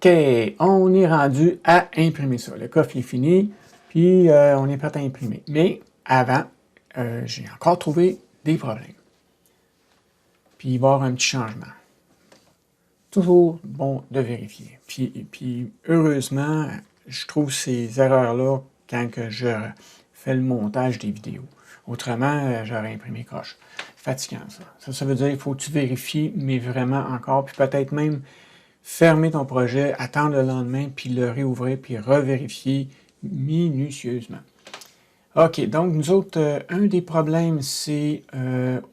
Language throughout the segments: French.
OK, on est rendu à imprimer ça. Le coffre est fini, puis on est prêt à imprimer. Mais avant, j'ai encore trouvé des problèmes. Puis il va y avoir un petit changement. Toujours bon de vérifier. Puis heureusement, je trouve ces erreurs-là quand que je fais le montage des vidéos. Autrement, j'aurais imprimé croche. Fatigant, ça. Ça veut dire qu'il faut que tu vérifies, mais vraiment encore, puis peut-être même fermer ton projet, attendre le lendemain, puis le réouvrir, puis revérifier minutieusement. OK, donc nous autres, un des problèmes, c'est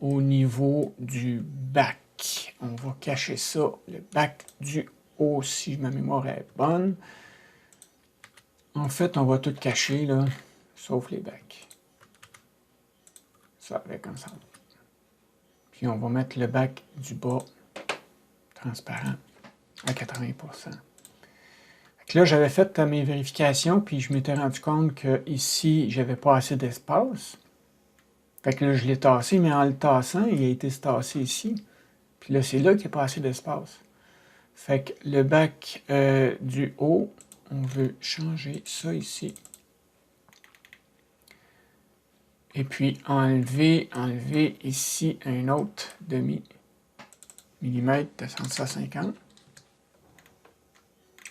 au niveau du bac. On va cacher ça, le bac du haut, si ma mémoire est bonne. En fait, on va tout cacher, là, sauf les bacs. Ça avec ensemble. Puis on va mettre le bac du bas transparent à 80%. Là, j'avais fait mes vérifications, puis je m'étais rendu compte que ici, j'avais pas assez d'espace. Fait que là, je l'ai tassé, mais en le tassant, il a été tassé ici. Puis là, c'est là qu'il n'y a pas assez d'espace. Fait que le bac du haut, on veut changer ça ici. Et puis enlever ici un autre demi-millimètre, descendre ça à 50.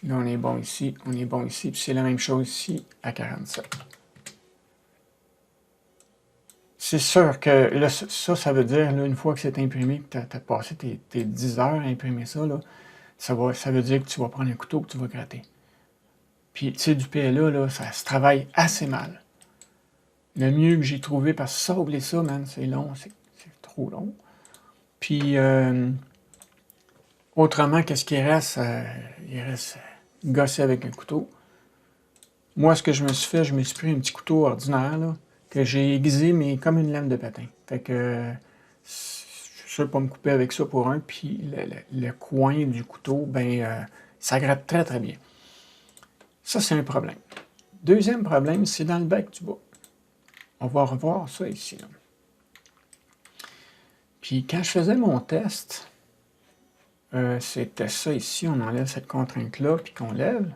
Là, on est bon ici, puis c'est la même chose ici à 47. C'est sûr que là, ça veut dire, là, une fois que c'est imprimé, que tu as passé tes 10 heures à imprimer ça, là, ça veut dire que tu vas prendre un couteau que tu vas gratter. Puis, tu sais, du PLA, là, ça se travaille assez mal. Le mieux que j'ai trouvé, parce que ça, oubliez ça, man, c'est long, c'est trop long. Puis, autrement, qu'est-ce qu'il reste? Il reste gosser avec un couteau. Moi, ce que je me suis fait, je me suis pris un petit couteau ordinaire, là, que j'ai aiguisé, mais comme une lame de patin. Fait que je suis sûr pas me couper avec ça pour un, puis le coin du couteau, ben, ça gratte très très bien. Ça, c'est un problème. Deuxième problème, c'est dans le bac du bas. On va revoir ça ici, là. Puis quand je faisais mon test, c'était ça ici, on enlève cette contrainte-là, puis qu'on lève,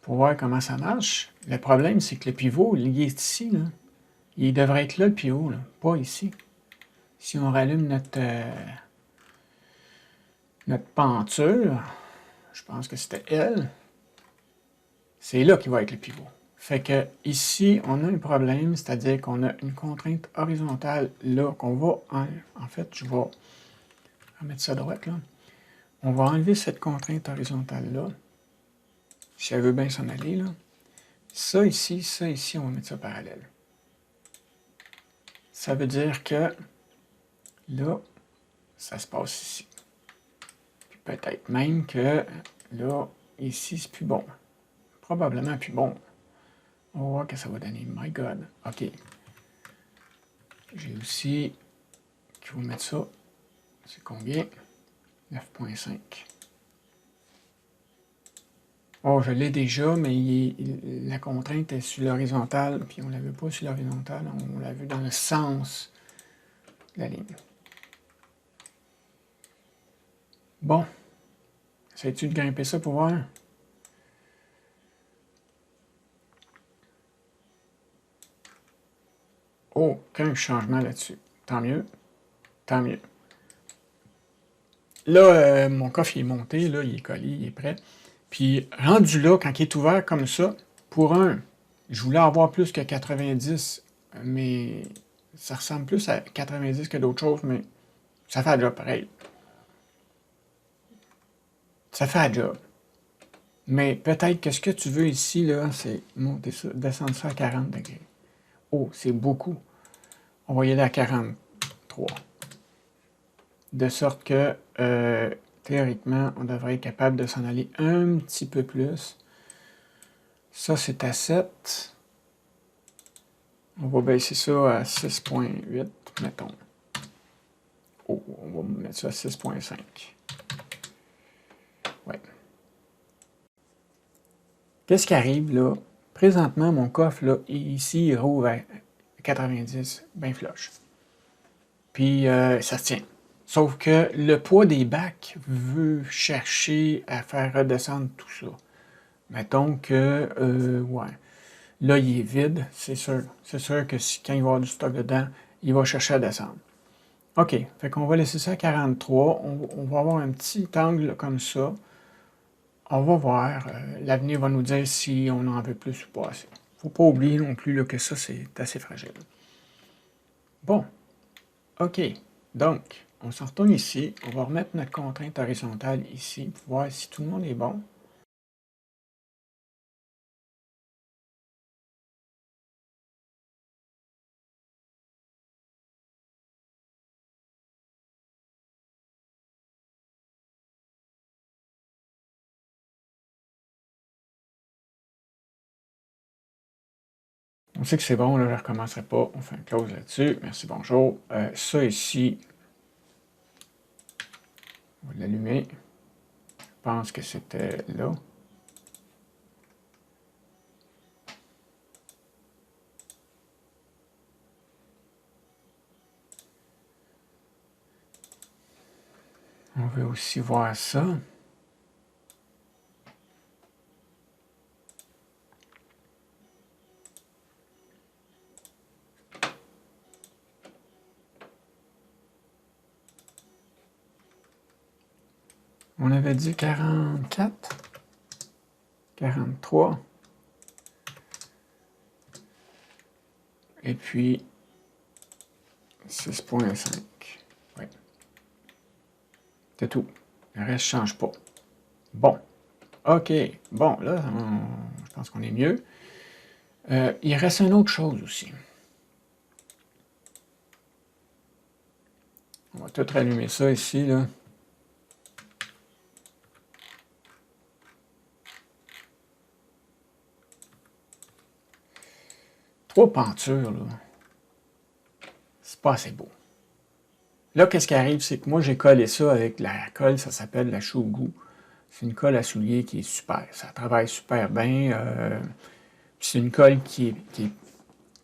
pour voir comment ça marche. Le problème, c'est que le pivot, il est ici, là. Il devrait être là, le pivot, là, pas ici. Si on rallume notre peinture, je pense que c'était elle, c'est là qu'il va être le pivot. Fait que ici, on a un problème, c'est-à-dire qu'on a une contrainte horizontale là, qu'on va... En fait, je vais remettre ça à droite, là. On va enlever cette contrainte horizontale-là, si elle veut bien s'en aller, là. Ça ici, on va mettre ça parallèle. Ça veut dire que là, ça se passe ici. Puis peut-être même que là, ici, c'est plus bon. Probablement plus bon. On va voir ce que ça va donner. My God. OK. J'ai aussi qu'il faut mettre ça. C'est combien? 9.5. Oh, je l'ai déjà, mais la contrainte est sur l'horizontale, puis on ne l'a vu pas sur l'horizontale, on l'a vu dans le sens de la ligne. Bon. Essayes-tu de grimper ça pour voir? Aucun changement là-dessus. Tant mieux. Tant mieux. Là, mon coffre il est monté, là, il est collé, il est prêt. Puis rendu là, quand il est ouvert comme ça, pour un, je voulais avoir plus que 90, mais ça ressemble plus à 90 que d'autres choses, mais ça fait la job pareil. Ça fait la job. Mais peut-être que ce que tu veux ici, là, c'est monter ça, descendre ça à 40 degrés. Oh, c'est beaucoup. On va y aller à 43. De sorte que, théoriquement, on devrait être capable de s'en aller un petit peu plus. Ça, c'est à 7. On va baisser ça à 6.8, mettons. Oh, on va mettre ça à 6.5. Ouais. Qu'est-ce qui arrive, là? Présentement, mon coffre, là, ici, il rouvre à 90, bien flush. Puis, ça se tient. Sauf que le poids des bacs veut chercher à faire redescendre tout ça. Mettons que, ouais, là, il est vide, c'est sûr. C'est sûr que quand il va y avoir du stock dedans, il va chercher à descendre. OK, fait qu'on va laisser ça à 43. On va avoir un petit angle comme ça. On va voir. L'avenir va nous dire si on en veut plus ou pas assez. Faut pas oublier non plus là, que ça, c'est assez fragile. Bon, OK. Donc, on s'en retourne ici. On va remettre notre contrainte horizontale ici pour voir si tout le monde est bon. On sait que c'est bon, là, je ne recommencerai pas. On fait un close là-dessus. Merci, bonjour. Ça ici, on va l'allumer. Je pense que c'était là. On veut aussi voir ça. On avait dit 44, 43, et puis 6,5. Oui. C'est tout. Le reste ne change pas. Bon. OK. Bon, là, je pense qu'on est mieux. Il reste une autre chose aussi. On va tout rallumer ça ici, là. Trois pentures, là. C'est pas assez beau. Là, qu'est-ce qui arrive, c'est que moi, j'ai collé ça avec la colle, ça s'appelle la Shogu. C'est une colle à souliers qui est super. Ça travaille super bien. C'est une colle qui est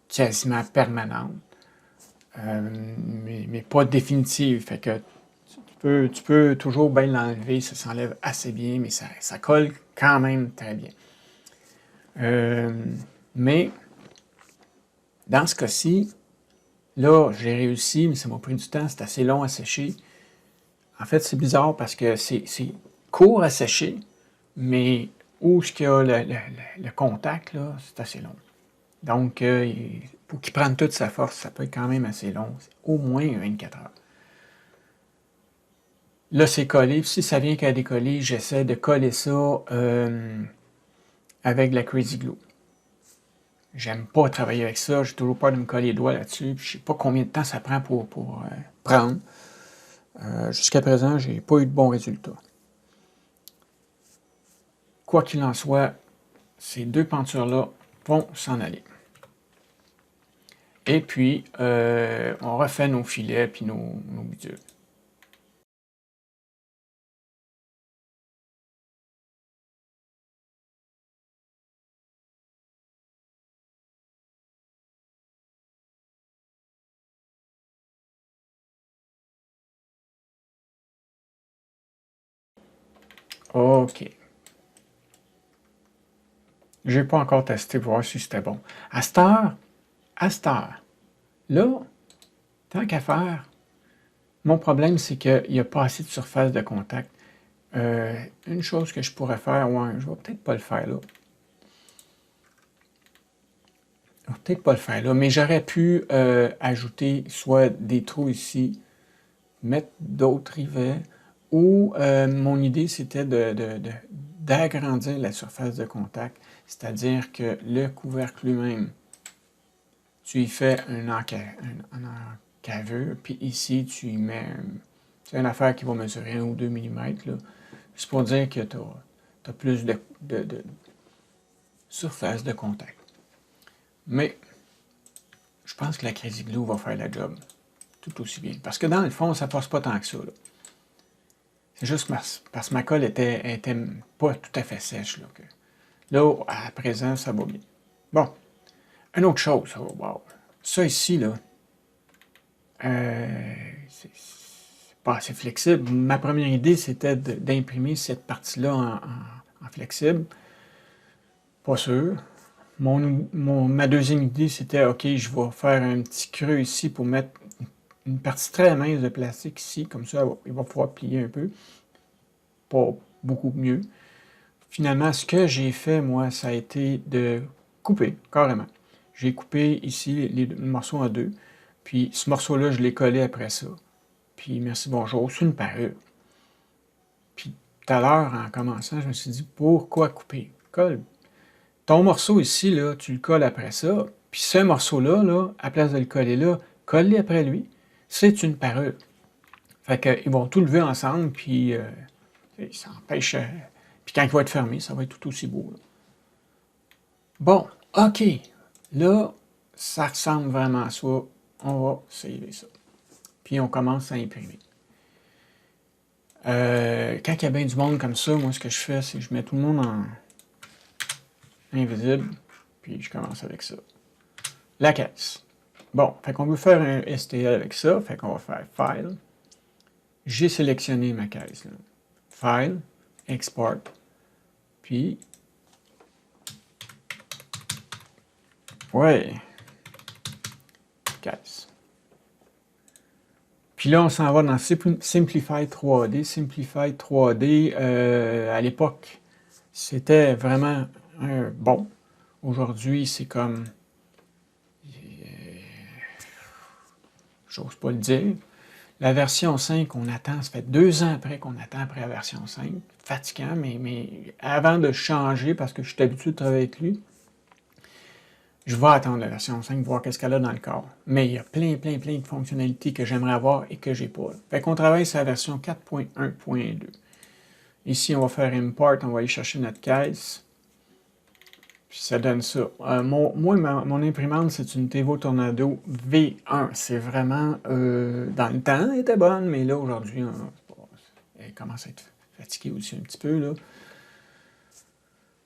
quasiment permanente, mais pas définitive. Fait que tu peux toujours bien l'enlever, ça s'enlève assez bien, mais ça colle quand même très bien. Mais dans ce cas-ci, là, j'ai réussi, mais ça m'a pris du temps, c'est assez long à sécher. En fait, c'est bizarre parce que c'est court à sécher, mais où ce qu'il y a le contact, là, c'est assez long. Donc, pour qu'il prenne toute sa force, ça peut être quand même assez long. C'est au moins 24 heures. Là, c'est collé. Si ça vient qu'à décoller, j'essaie de coller ça avec de la Crazy Glue. J'aime pas travailler avec ça. J'ai toujours peur de me coller les doigts là-dessus. Je sais pas combien de temps ça prend pour prendre. Jusqu'à présent, j'ai pas eu de bons résultats. Quoi qu'il en soit, ces deux pentures-là vont s'en aller. Et puis, on refait nos filets puis nos bidules. OK. J'ai pas encore testé pour voir si c'était bon. À cette heure, là, tant qu'à faire, mon problème, c'est qu'il n'y a pas assez de surface de contact. Une chose que je pourrais faire, ouais, je vais peut-être pas le faire là. Je vais peut-être pas le faire là, mais j'aurais pu ajouter soit des trous ici, mettre d'autres rivets, ou mon idée, c'était d'agrandir la surface de contact, c'est-à-dire que le couvercle lui-même, tu y fais un encaveur, puis ici, tu y mets une affaire qui va mesurer 1 ou 2 mm. C'est pour dire que tu as plus de surface de contact. Mais je pense que la Crazy Glue va faire la job tout aussi bien. Parce que dans le fond, ça ne passe pas tant que ça. C'est juste parce que ma colle était pas tout à fait sèche. Là, à présent, ça va bien. Bon, une autre chose. Oh, wow. Ça ici, là, c'est pas assez flexible. Ma première idée, c'était d'imprimer cette partie-là en flexible. Pas sûr. Ma deuxième idée, c'était, OK, je vais faire un petit creux ici pour mettre une partie très mince de plastique ici, comme ça, il va pouvoir plier un peu. Pas beaucoup mieux. Finalement, ce que j'ai fait, moi, ça a été de couper, carrément. J'ai coupé ici les morceaux en deux, puis ce morceau-là, je l'ai collé après ça. Puis merci, bonjour, c'est une parure. Puis tout à l'heure, en commençant, je me suis dit, pourquoi couper? Colle. Ton morceau ici, là, tu le colles après ça, puis ce morceau-là, là, à place de le coller là, colle-le après lui. C'est une parure. Fait qu'ils vont tout lever ensemble, puis ça empêche... puis quand il va être fermé, ça va être tout aussi beau. Là. Bon, OK. Là, ça ressemble vraiment à ça. On va saver ça. Puis on commence à imprimer. Quand il y a bien du monde comme ça, moi, ce que je fais, c'est que je mets tout le monde en invisible, puis je commence avec ça. La caisse. Bon, fait qu'on veut faire un STL avec ça, fait qu'on va faire File. J'ai sélectionné ma caisse. Là. File, Export, puis... Ouais. Caisse. Puis là, on s'en va dans Simplify 3D. Simplify 3D, à l'époque, c'était vraiment bon. Aujourd'hui, c'est comme... j'ose pas le dire. La version 5, on attend, ça fait 2 ans après qu'on attend après la version 5. Fatigant, mais avant de changer, parce que je suis habitué de travailler avec lui, je vais attendre la version 5, voir qu'est-ce qu'elle a dans le corps. Mais il y a plein de fonctionnalités que j'aimerais avoir et que j'ai pas. Là. Fait qu'on travaille sur la version 4.1.2. Ici, on va faire Import, on va aller chercher notre caisse. Puis ça donne ça. Mon imprimante, c'est une Tevo Tornado V1. C'est vraiment, dans le temps, elle était bonne, mais là, aujourd'hui, elle commence à être fatiguée aussi un petit peu, là.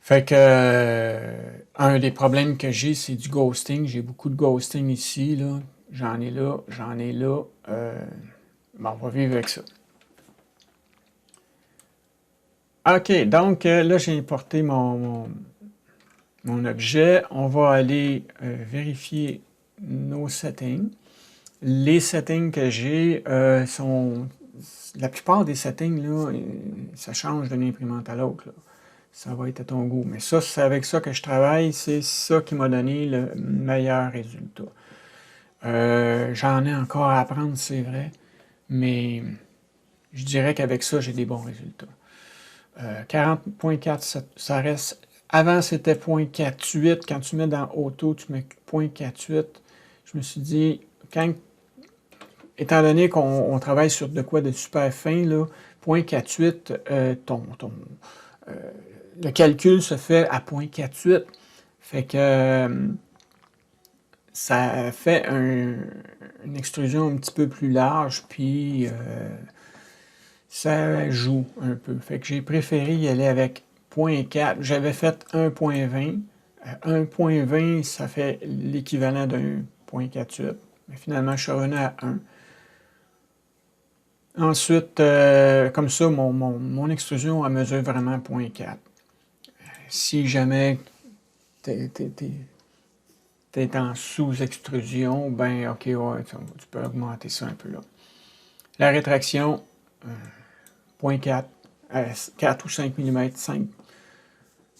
Fait que, un des problèmes que j'ai, c'est du ghosting. J'ai beaucoup de ghosting ici, là. J'en ai là, j'en ai là. Bon, on va vivre avec ça. OK, donc là, j'ai importé mon objet. On va aller vérifier nos settings. Les settings que j'ai sont... La plupart des settings, là, ça change d'une imprimante à l'autre. Ça va être à ton goût. Mais ça, c'est avec ça que je travaille. C'est ça qui m'a donné le meilleur résultat. J'en ai encore à apprendre, c'est vrai. Mais je dirais qu'avec ça, j'ai des bons résultats. 40.4, ça reste... Avant, c'était 0.48. Quand tu mets dans Auto, tu mets 0.48. Je me suis dit, étant donné qu'on travaille sur de quoi de super fin, là, 0.48, le calcul se fait à 0.48. Fait que ça fait une extrusion un petit peu plus large, puis ça joue un peu. Fait que j'ai préféré y aller avec 0.4. J'avais fait 1.20. 1.20, ça fait l'équivalent d'un 0.48. Mais finalement, je suis revenu à 1. Ensuite, comme ça, mon extrusion, elle mesure vraiment 0.4. Si jamais t'es en sous-extrusion, ben ok, ouais, tu peux augmenter ça un peu là. La rétraction, 0.4, 4 ou 5 mm, 5,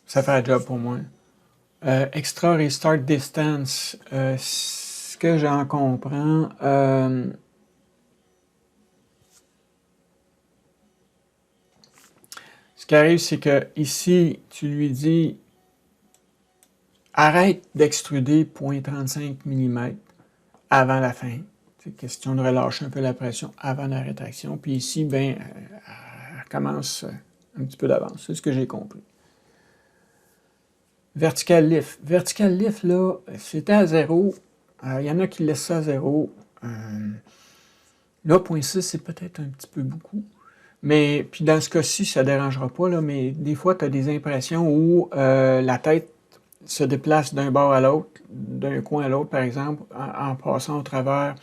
ça fait un job pour moi. Extra Restart Distance, ce que j'en comprends, ce qui arrive, c'est que ici, tu lui dis arrête d'extruder 0.35 mm avant la fin. C'est question de relâcher un peu la pression avant la rétraction. Puis ici, ben, elle commence un petit peu d'avance. C'est ce que j'ai compris. Vertical Lift. Vertical Lift, là, c'était à 0. Il y en a qui laissent ça à 0. Là, 0.6, c'est peut-être un petit peu beaucoup. Mais, puis dans ce cas-ci, ça ne dérangera pas, là, mais des fois, tu as des impressions où la tête se déplace d'un bord à l'autre, d'un coin à l'autre, par exemple, en passant au travers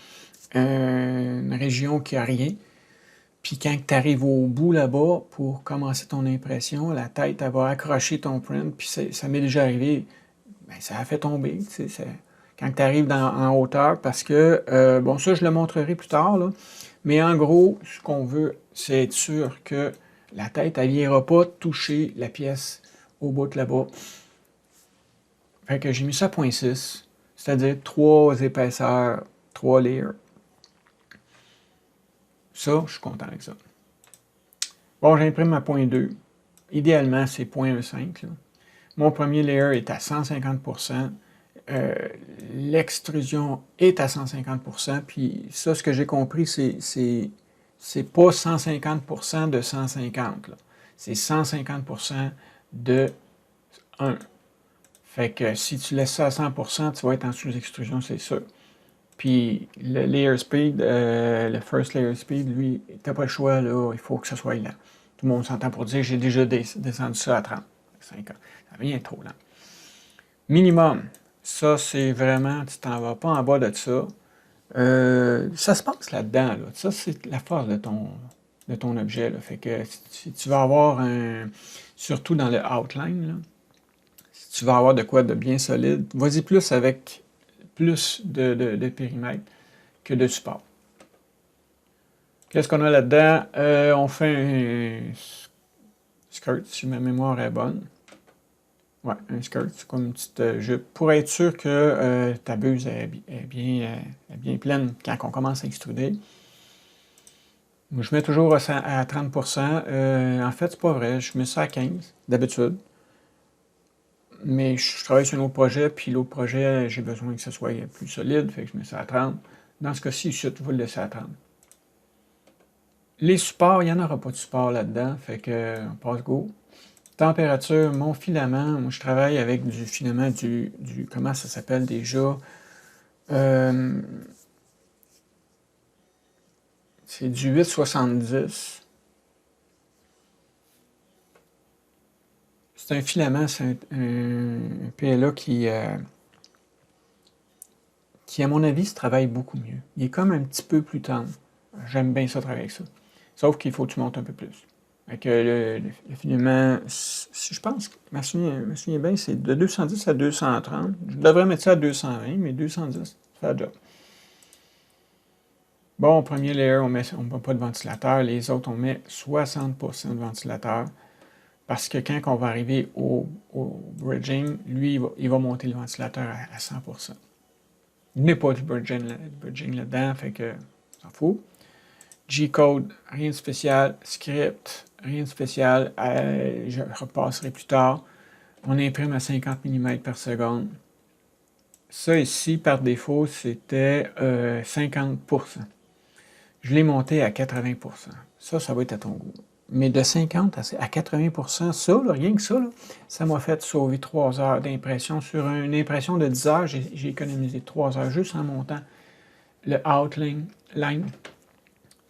une région qui n'a rien. Puis quand tu arrives au bout là-bas pour commencer ton impression, la tête, elle va accrocher ton print, puis ça m'est déjà arrivé, ben, ça a fait tomber, tu sais, quand tu arrives en hauteur, parce que, bon, ça, je le montrerai plus tard, là, mais en gros, ce qu'on veut, c'est être sûr que la tête, elle ne viendra pas toucher la pièce au bout de là-bas. Fait que j'ai mis ça à 0.6, c'est-à-dire 3 épaisseurs, 3 layers. Ça, je suis content avec ça. Bon, j'imprime à 0.2. Idéalement, c'est 0.15. Mon premier layer est à 150%. L'extrusion est à 150%. Puis ça, ce que j'ai compris, c'est pas 150% de 150. C'est 150% de 1. Fait que si tu laisses ça à 100%, tu vas être en sous-extrusion, c'est sûr. Puis le layer speed, le first layer speed, lui, t'as pas le choix, là, il faut que ce soit lent. Tout le monde s'entend pour dire, j'ai déjà descendu ça à 30. 5 ans. Ça vient trop lent. Minimum, ça c'est vraiment, tu t'en vas pas en bas de ça. Ça se passe là-dedans, là. Ça c'est la force de ton objet, là. Fait que si tu vas avoir surtout dans le outline, là, si tu vas avoir de quoi de bien solide, vas-y plus avec plus de périmètre que de support. Qu'est-ce qu'on a là-dedans? On fait un skirt, si ma mémoire est bonne. Ouais, un skirt, c'est comme une petite jupe. Pour être sûr que ta buse est bien pleine quand on commence à extruder. Moi, je mets toujours à 30%. En fait, c'est pas vrai. Je mets ça à 15%, d'habitude. Mais je travaille sur un autre projet, puis l'autre projet, j'ai besoin que ce soit plus solide, fait que je mets ça à 30. Dans ce cas-ci, je vais le laisser à 30. Les supports, il n'y en aura pas de support là-dedans, fait que on passe go. Température, mon filament, moi je travaille avec du filament comment ça s'appelle déjà? C'est du 870. C'est un filament, c'est un PLA qui, à mon avis, se travaille beaucoup mieux. Il est comme un petit peu plus tendre. J'aime bien ça travailler avec ça. Sauf qu'il faut que tu montes un peu plus. Avec le filament, si je pense, je me souviens bien, c'est de 210 à 230. Je devrais mettre ça à 220, mais 210, ça fait le job. Bon, premier layer, on met pas de ventilateur. Les autres, on met 60% de ventilateur. Parce que quand on va arriver au bridging, lui, il va monter le ventilateur à 100%. Il n'est pas du bridging là-dedans, fait que s'en fout. G-code, rien de spécial. Script, rien de spécial. Je repasserai plus tard. On imprime à 50 mm par seconde. Ça ici, par défaut, c'était 50%. Je l'ai monté à 80%. Ça va être à ton goût. Mais de 50 à 80%, ça, là, rien que ça m'a fait sauver 3 heures d'impression. Sur une impression de 10 heures, j'ai économisé 3 heures juste en montant le outline.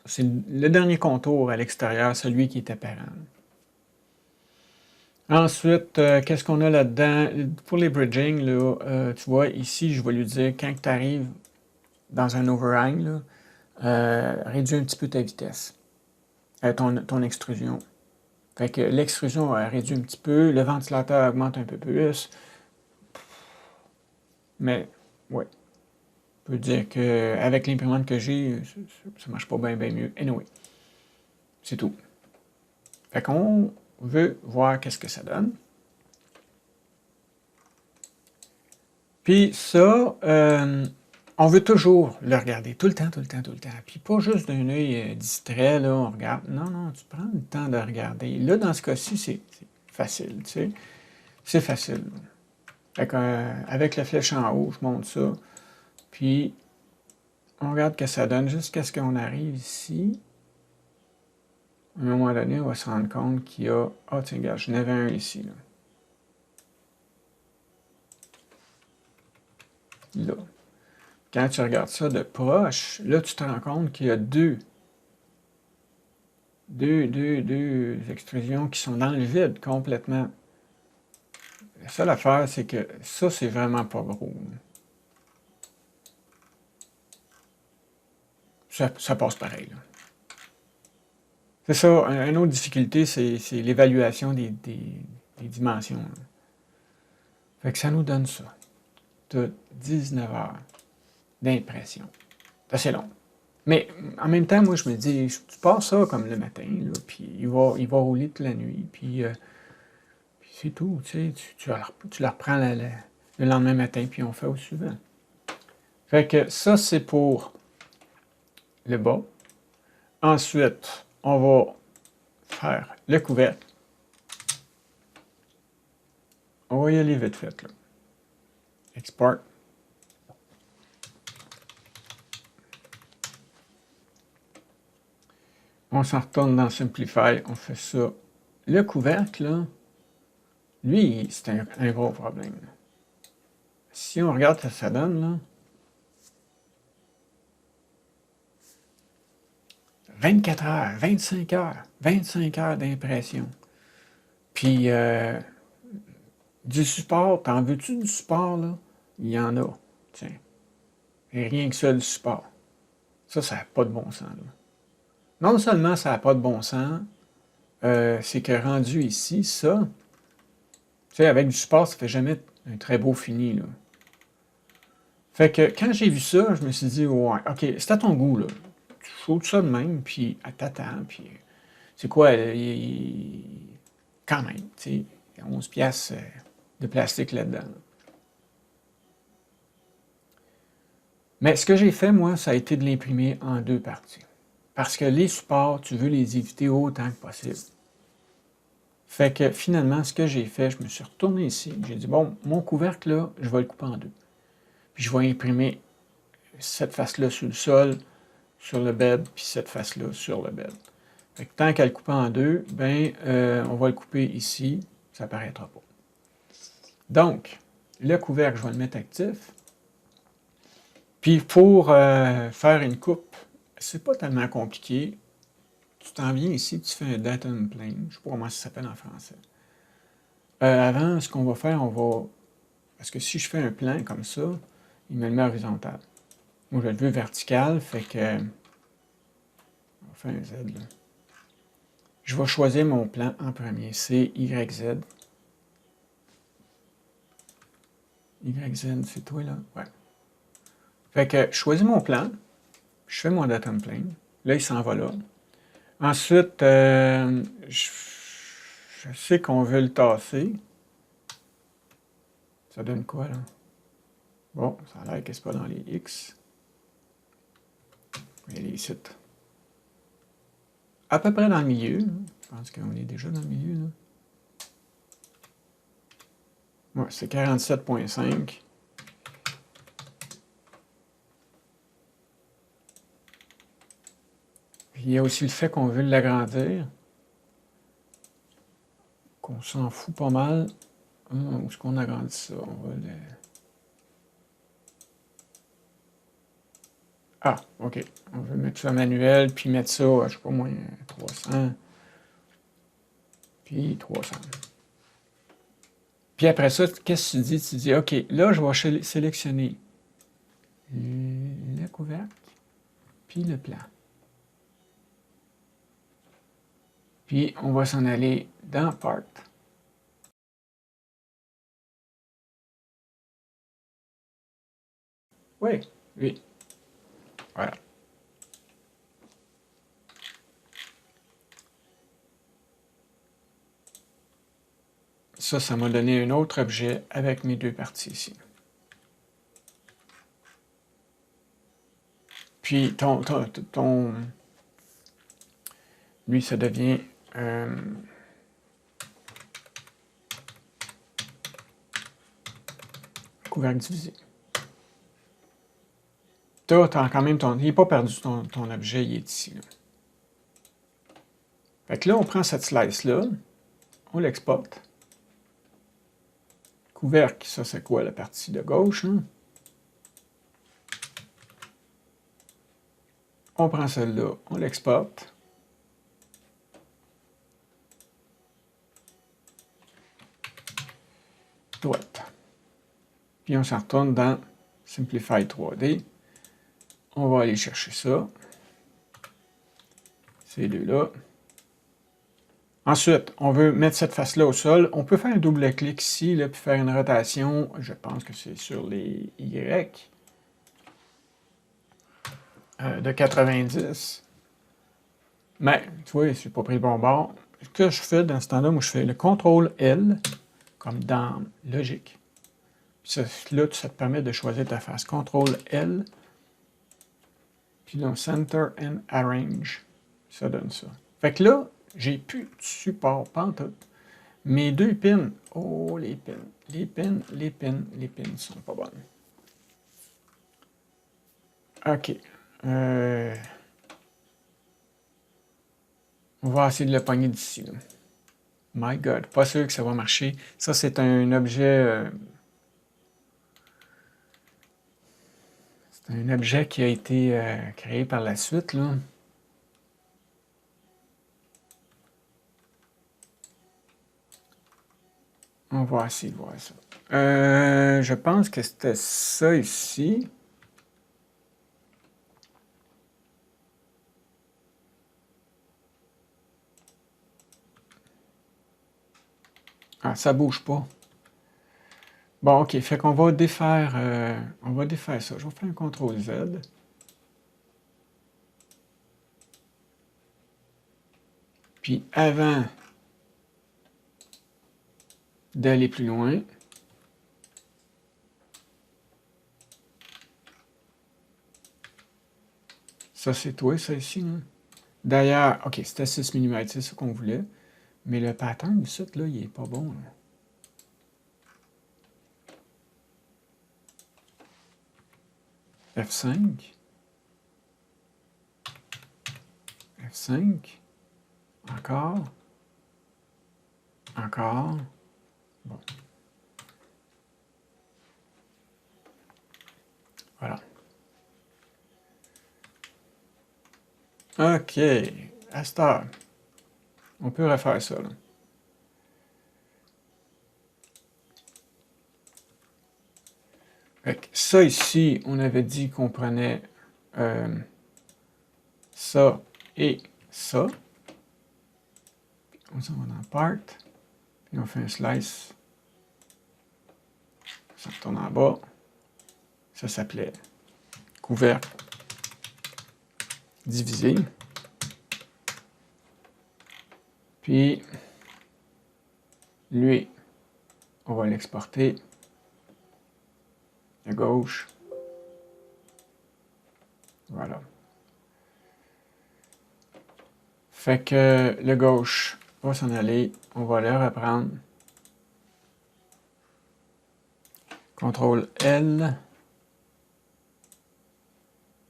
C'est le dernier contour à l'extérieur, celui qui est apparent. Ensuite, qu'est-ce qu'on a là-dedans? Pour les bridging, là, tu vois, ici, je vais lui dire, quand tu arrives dans un overhang, là, réduis un petit peu ta vitesse, ton extrusion. Fait que l'extrusion réduit un petit peu, le ventilateur augmente un peu plus. Mais, ouais. Je peux dire qu'avec l'imprimante que j'ai, ça marche pas bien mieux. Anyway, c'est tout. Fait qu'on veut voir qu'est-ce que ça donne. Puis ça, on veut toujours le regarder, tout le temps. Puis pas juste d'un œil distrait, là, on regarde. Non, tu prends le temps de regarder. Là, dans ce cas-ci, c'est facile, tu sais. C'est facile. Fait avec la flèche en haut, je monte ça. Puis, on regarde ce que ça donne jusqu'à ce qu'on arrive ici. À un moment donné, on va se rendre compte qu'il y a... Ah, tiens, regarde, j'en avais un ici, là. Quand tu regardes ça de proche, là, tu te rends compte qu'il y a deux extrusions qui sont dans le vide complètement. La seule affaire, c'est que ça, c'est vraiment pas gros. Ça passe pareil, là. C'est ça, une autre difficulté, c'est l'évaluation des dimensions. Là. Fait que ça nous donne ça. De 19 heures d'impression. C'est assez long. Mais en même temps, moi, je me dis, tu passes ça comme le matin, là, puis il va rouler toute la nuit, puis c'est tout, tu sais, tu la reprends le lendemain matin, puis on fait au suivant. Fait que ça, c'est pour le bas. Ensuite, on va faire le couvercle. On va y aller vite fait, là. Export. On s'en retourne dans Simplify, on fait ça. Le couvercle, là, lui, c'est un gros problème. Là. Si on regarde ce que ça donne, là, 24 heures, 25 heures d'impression. Puis, du support, t'en veux-tu du support, là? Il y en a, tiens. Et rien que ça, le support. Ça n'a pas de bon sens, là. Non seulement ça n'a pas de bon sens, c'est que rendu ici, ça, tu sais, avec du support, ça fait jamais un très beau fini, là. Fait que quand j'ai vu ça, je me suis dit, ouais, OK, c'est à ton goût, là. Tu sautes ça de même, puis t'attends, puis c'est quoi, quand même, tu sais, il y a 11 piastres de plastique là-dedans. Mais ce que j'ai fait, moi, ça a été de l'imprimer en 2 parties. Parce que les supports, tu veux les éviter autant que possible. Fait que finalement, ce que j'ai fait, je me suis retourné ici. J'ai dit, bon, mon couvercle, là, je vais le couper en 2. Puis je vais imprimer cette face-là sur le sol, sur le bed, puis cette face-là sur le bed. Fait que tant qu'à le couper en 2, ben, on va le couper ici, ça apparaîtra pas. Donc, le couvercle, je vais le mettre actif. Puis pour faire une coupe, c'est pas tellement compliqué. Tu t'en viens ici, tu fais un datum plane. Je ne sais pas comment ça s'appelle en français. Avant, ce qu'on va faire, on va... Parce que si je fais un plan comme ça, il me le met horizontal. Moi, je le veux vertical, fait que... On va faire un Z, là. Je vais choisir mon plan en premier. C'est YZ. YZ, c'est toi, là? Ouais. Fait que je choisis mon plan. Je fais mon datum plane. Là, il s'en va là. Ensuite, je sais qu'on veut le tasser. Ça donne quoi, là? Bon, ça a l'air que c'est pas dans les X. Mais les sites. À peu près dans le milieu. Là. Je pense qu'on est déjà dans le milieu, là. Ouais, c'est 47,5. Il y a aussi le fait qu'on veut l'agrandir. Qu'on s'en fout pas mal. Où est-ce qu'on agrandit ça? On va le... Ah, OK. On veut mettre ça manuel, puis mettre ça, je sais pas moi, 300. Puis 300. Puis après ça, qu'est-ce que tu dis? Tu dis, OK, là, je vais sélectionner le couvercle, puis le plan. Puis on va s'en aller dans Part. Oui, oui. Voilà. Ça m'a donné un autre objet avec mes 2 parties ici. Puis lui, ça devient couvercle divisé. T'as quand même il n'est pas perdu ton objet, il est ici. Là. Fait que là, on prend cette slice-là, on l'exporte. Couvercle, ça c'est quoi, la partie de gauche? Hein? On prend celle-là, on l'exporte. Droite. Puis on s'en retourne dans Simplify 3D. On va aller chercher ça. Ces deux-là. Ensuite, on veut mettre cette face-là au sol. On peut faire un double-clic ici, là, puis faire une rotation. Je pense que c'est sur les Y. De 90. Mais, tu vois, je n'ai pas pris le bon bord. Ce que je fais dans ce temps-là, moi, je fais le CTRL-L, comme dans Logique. Puis ça, là, ça te permet de choisir ta face. CTRL-L, puis là, Center and Arrange. Ça donne ça. Fait que là, j'ai plus de support pantoute. Mes deux pins, oh, les pins sont pas bonnes. OK. On va essayer de le pogner d'ici. My God, pas sûr que ça va marcher. Ça, c'est un objet... c'est un objet qui a été créé par la suite, là. On va essayer de voir ça. Je pense que c'était ça ici. Ah, ça bouge pas. Bon, OK, fait qu'on va défaire ça. Je vais faire un CTRL-Z. Puis avant d'aller plus loin, ça c'est toi, ça ici. Hein? D'ailleurs, OK, c'était 6 mm, c'est ce qu'on voulait. Mais le pattern du site, là, il est pas bon. Là. F5. F5. Encore. Encore. Bon. Voilà. OK. À cette heure, on peut refaire ça. Là. Fait que ça ici, on avait dit qu'on prenait ça et ça. Puis on s'en va dans Part. Puis on fait un slice. Ça retourne en bas. Ça s'appelait couvercle divisé. Puis, lui, on va l'exporter à gauche. Voilà. Fait que le gauche va s'en aller. On va le reprendre. CTRL-L.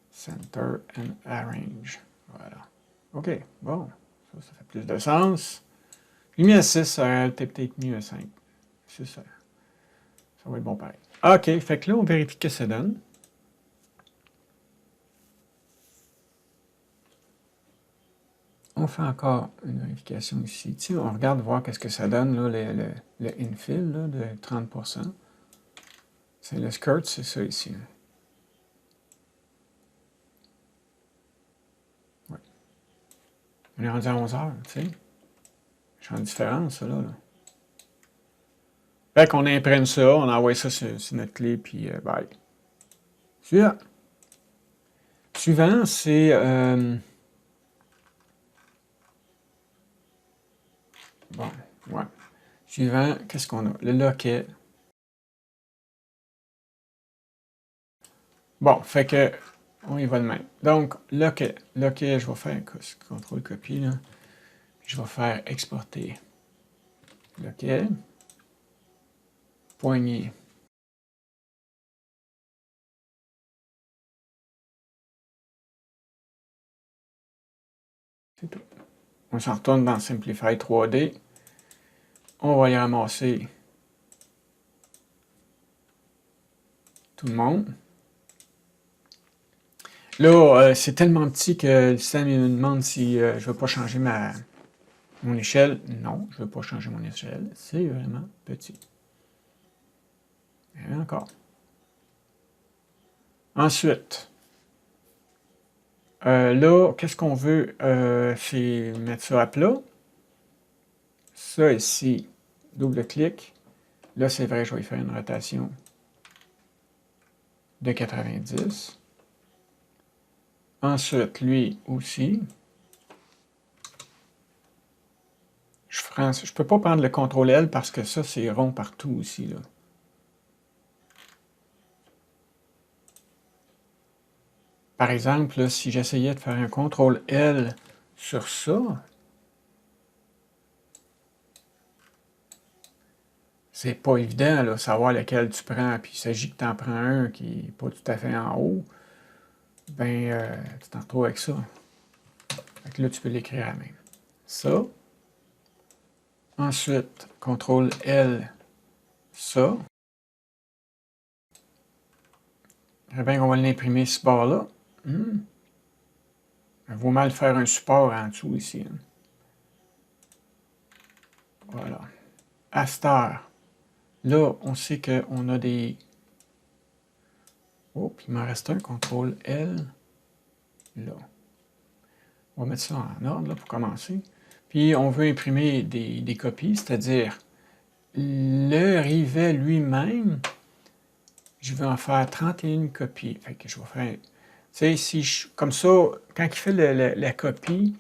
Center and Arrange. Voilà. OK, bon. Ça fait plus de sens. J'ai mis à 6, ça aurait été peut-être mieux à 5. C'est ça. Ça va être bon pareil. OK, fait que là, on vérifie que ça donne. On fait encore une vérification ici. Tiens, on regarde voir qu'est-ce que ça donne, là, le infill là, de 30%. C'est le skirt, c'est ça ici. Là. Ouais. On est rendu à 11 heures, tu sais. Je suis en différence, ça, là. Fait qu'on imprime ça, on envoie ça sur notre clé, puis bye. Suivant. Suivant, c'est... bon, ouais. Suivant, qu'est-ce qu'on a? Le loquet. Bon, fait que... on y va de même. Donc, loquet. Loquet, je vais faire un CTRL-copie, là. Je vais faire exporter. Loquet. Poignée. C'est tout. On s'en retourne dans Simplify 3D. On va y ramasser tout le monde. Là, c'est tellement petit que le système me demande si je ne veux pas changer mon échelle. Non, je ne veux pas changer mon échelle. C'est vraiment petit. Et encore. Ensuite, là, qu'est-ce qu'on veut? C'est mettre ça à plat. Ça ici, double-clic. Là, c'est vrai, je vais faire une rotation de 90. Ensuite, lui aussi. Je ne peux pas prendre le CTRL-L parce que ça, c'est rond partout aussi, là. Par exemple, là, si j'essayais de faire un CTRL-L sur ça, c'est pas évident, là, savoir lequel tu prends, puis il s'agit que tu en prends un qui n'est pas tout à fait en haut, ben, tu t'en retrouves avec ça. Fait que là, tu peux l'écrire à la main. Ça. Ensuite, CTRL-L, ça. Très bien qu'on va l'imprimer ce bord-là. Il vaut mal faire un support en dessous ici. Hein. Voilà. À cette heure, là, on sait qu'on a des... Oh, puis il m'en reste un, CTRL-L, là. On va mettre ça en ordre là, pour commencer. Puis on veut imprimer des copies, c'est-à-dire le rivet lui-même, je vais en faire 31 copies. Fait que je vais faire... Tu sais, comme ça, quand il fait la copie,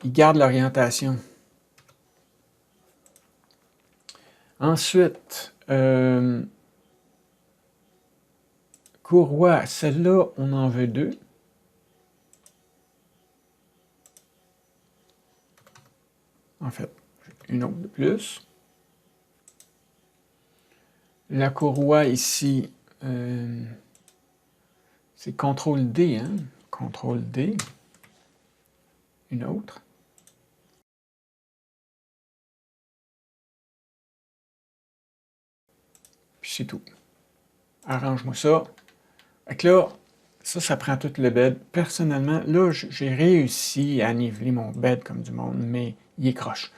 il garde l'orientation. Ensuite, courroie, celle-là, on en veut 2. En fait, une autre de plus. La courroie ici, c'est CTRL-D, hein? CTRL-D. Une autre. Puis c'est tout. Arrange-moi ça. Fait que là, ça prend tout le bed. Personnellement, là, j'ai réussi à niveler mon bed comme du monde, mais il est croche.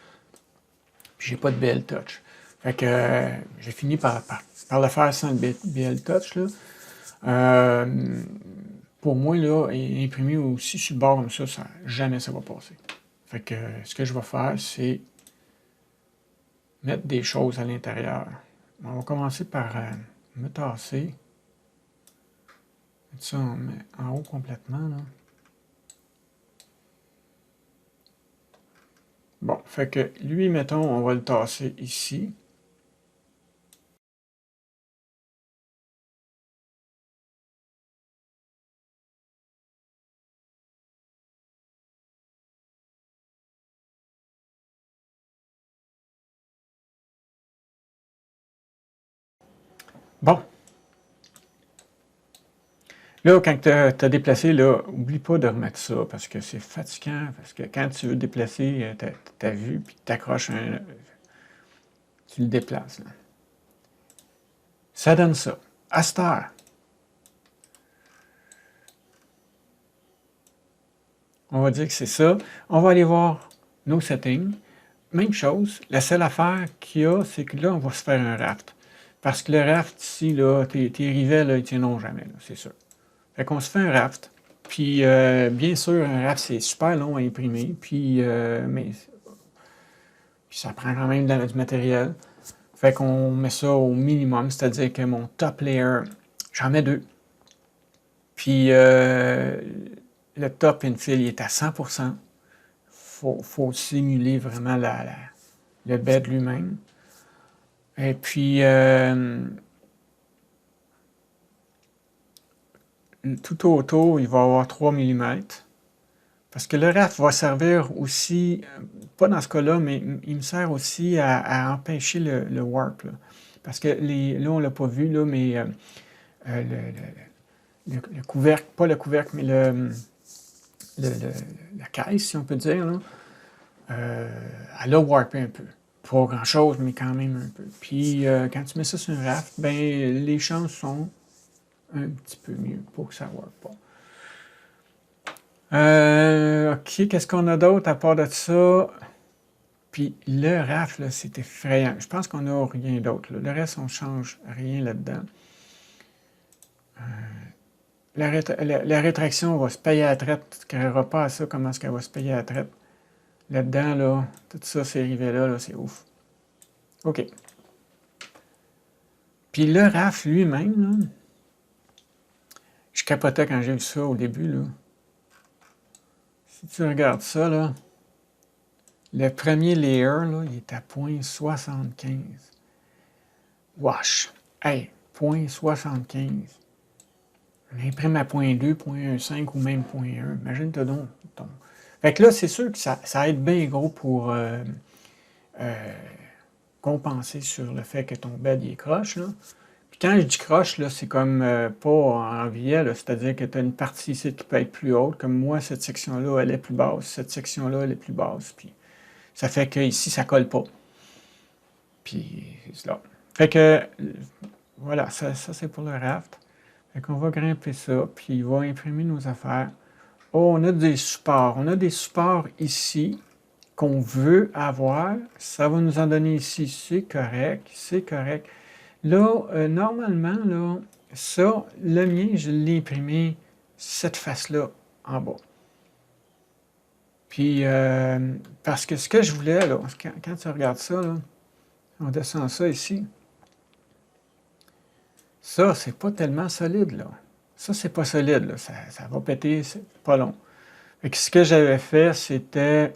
Puis j'ai pas de BL Touch. Fait que j'ai fini par le faire sans le BL Touch, là. Pour moi, là, imprimer aussi sur le bord comme ça, jamais ça va passer. Fait que ce que je vais faire, c'est mettre des choses à l'intérieur. On va commencer par me tasser. Mettre ça en haut complètement, là. Bon, fait que lui, mettons, on va le tasser ici. Bon. Là, quand tu as déplacé, là, oublie pas de remettre ça, parce que c'est fatigant, parce que quand tu veux déplacer ta vue, puis tu accroches tu le déplaces. Là. Ça donne ça. À cette heure, on va dire que c'est ça. On va aller voir nos settings. Même chose, la seule affaire qu'il y a, c'est que là, on va se faire un raft. Parce que le raft ici, là, tes rivets, là, ils tiendront jamais, c'est sûr. Fait qu'on se fait un raft. Puis, bien sûr, un raft, c'est super long à imprimer. Puis, puis ça prend quand même du matériel. Fait qu'on met ça au minimum, c'est-à-dire que mon top layer, j'en mets 2. Puis, le top infill, il est à 100%. Faut simuler vraiment le bed lui-même. Et puis, tout autour, il va avoir 3 mm. Parce que le raft va servir aussi, pas dans ce cas-là, mais il me sert aussi à empêcher le warp. Là. Parce que là, on ne l'a pas vu, là, mais le couvercle, pas le couvercle, mais la caisse, si on peut dire, là, elle a warpé un peu. Pas grand-chose, mais quand même un peu. Puis, quand tu mets ça sur un raft, ben, les chances sont un petit peu mieux pour que ça ne warp pas. OK, qu'est-ce qu'on a d'autre à part de ça? Puis le raft, là, c'est effrayant. Je pense qu'on n'a rien d'autre. Le reste, on ne change rien là-dedans. La rétraction va se payer à la traite. Tu ne créeras pas à ça comment est-ce qu'elle va se payer à la traite. Là-dedans, là, tout ça, ces rivets-là, là, c'est ouf. OK. Puis le RAF lui-même, là, je capotais quand j'ai vu ça au début, là. Si tu regardes ça, là, le premier layer, là, il est à 0.75. Wesh! Hey, 0.75. On imprime à 0.2, 0.15 ou même 0.1. Imagine-toi donc. Fait que là, c'est sûr que ça aide bien gros pour compenser sur le fait que ton bed il est croche, là. Puis quand je dis croche, là, c'est comme pas en biais, c'est-à-dire que tu as une partie ici qui peut être plus haute. Comme moi, cette section-là, elle est plus basse. Cette section-là, elle est plus basse. Puis ça fait que ici, ça colle pas. Puis c'est là. Fait que voilà, ça c'est pour le raft. Fait qu'on va grimper ça, puis il va imprimer nos affaires. Oh, on a des supports. On a des supports ici qu'on veut avoir. Ça va nous en donner ici. C'est correct. C'est correct. Là, normalement, là, ça, le mien, je l'ai imprimé cette face-là en bas. Puis, parce que ce que je voulais, là, quand tu regardes ça, là, on descend ça ici. Ça, c'est pas tellement solide, là. Ça, c'est pas solide, là. Ça va péter, c'est pas long. Fait que ce que j'avais fait, c'était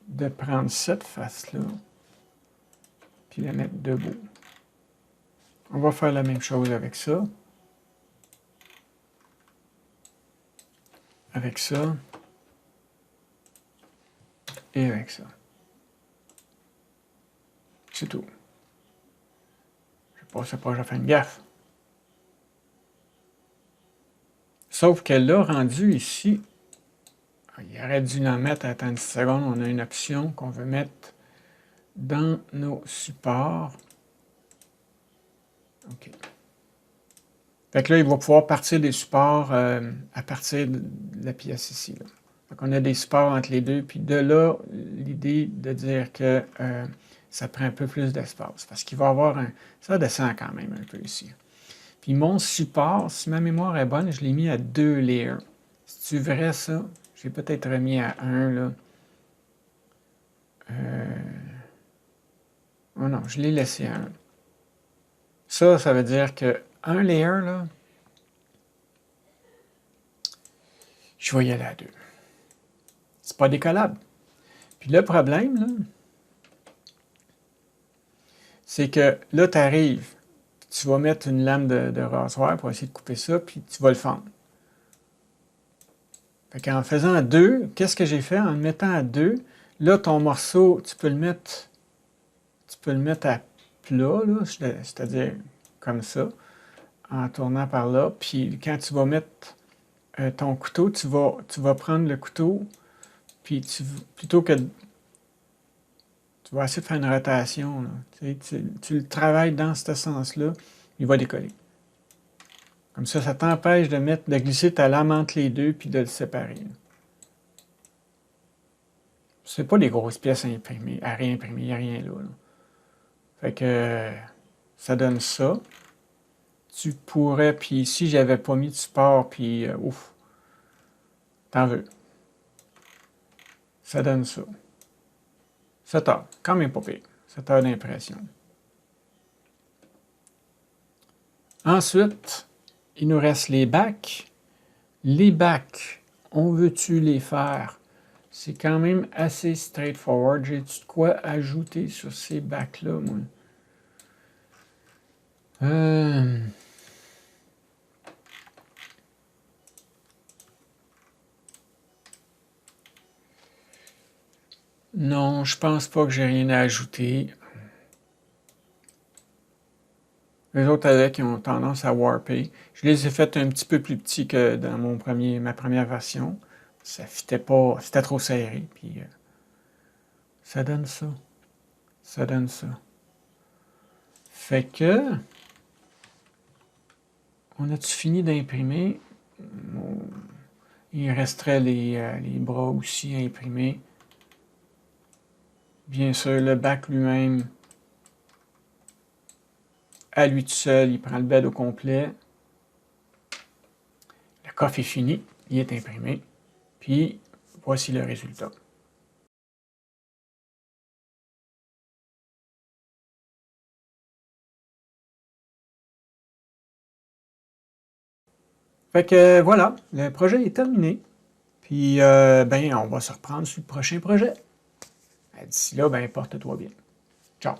de prendre cette face-là, puis la mettre debout. On va faire la même chose avec ça. Avec ça. Et avec ça. C'est tout. Je sais pas, j'ai fait une gaffe. Sauf que là, rendu ici, il aurait dû en mettre, attends une seconde, on a une option qu'on veut mettre dans nos supports. OK. Fait que là, il va pouvoir partir des supports à partir de la pièce ici. Là. Fait qu'on a des supports entre les deux, puis de là, l'idée de dire que ça prend un peu plus d'espace, parce qu'il va avoir un... Ça descend quand même un peu ici. Puis mon support, si ma mémoire est bonne, je l'ai mis à 2 layers. Si tu verrais ça, j'ai peut-être remis à 1, là. Oh non, je l'ai laissé à 1. Ça veut dire que un layer, là, je vais y aller à 2. C'est pas décollable. Puis le problème, là, c'est que là, tu arrives, tu vas mettre une lame de rasoir pour essayer de couper ça, puis tu vas le fendre. Fait qu'en faisant à 2, qu'est-ce que j'ai fait? En le mettant à 2, là, ton morceau, tu peux le mettre à plat, là, c'est-à-dire comme ça, en tournant par là. Puis quand tu vas mettre ton couteau, tu vas prendre le couteau, puis plutôt que tu vas essayer de faire une rotation, là, tu le travailles dans ce sens-là, il va décoller. Comme ça t'empêche de glisser ta lame entre les deux puis de le séparer. C'est pas des grosses pièces à imprimer, à réimprimer, il n'y a rien là. Fait que ça donne ça. Tu pourrais, puis si j'avais pas mis de support, puis ouf, t'en veux. Ça donne ça. 7 heures, quand même pas pire. 7 heures d'impression. Ensuite, il nous reste les bacs. Les bacs, on veut-tu les faire? C'est quand même assez straightforward. J'ai-tu de quoi ajouter sur ces bacs-là, moi? Non, je pense pas que j'ai rien à ajouter. Les autres avec, ils ont tendance à warper. Je les ai fait un petit peu plus petits que dans ma première version. Ça fitait pas, c'était trop serré. Puis ça donne ça. Ça donne ça. Fait que, on a-tu fini d'imprimer? Il resterait les bras aussi à imprimer. Bien sûr, le bac lui-même, à lui tout seul, il prend le bed au complet. Le coffre est fini, il est imprimé. Puis, voici le résultat. Fait que voilà, le projet est terminé. Puis, ben, on va se reprendre sur le prochain projet. D'ici là, ben, porte-toi bien. Ciao!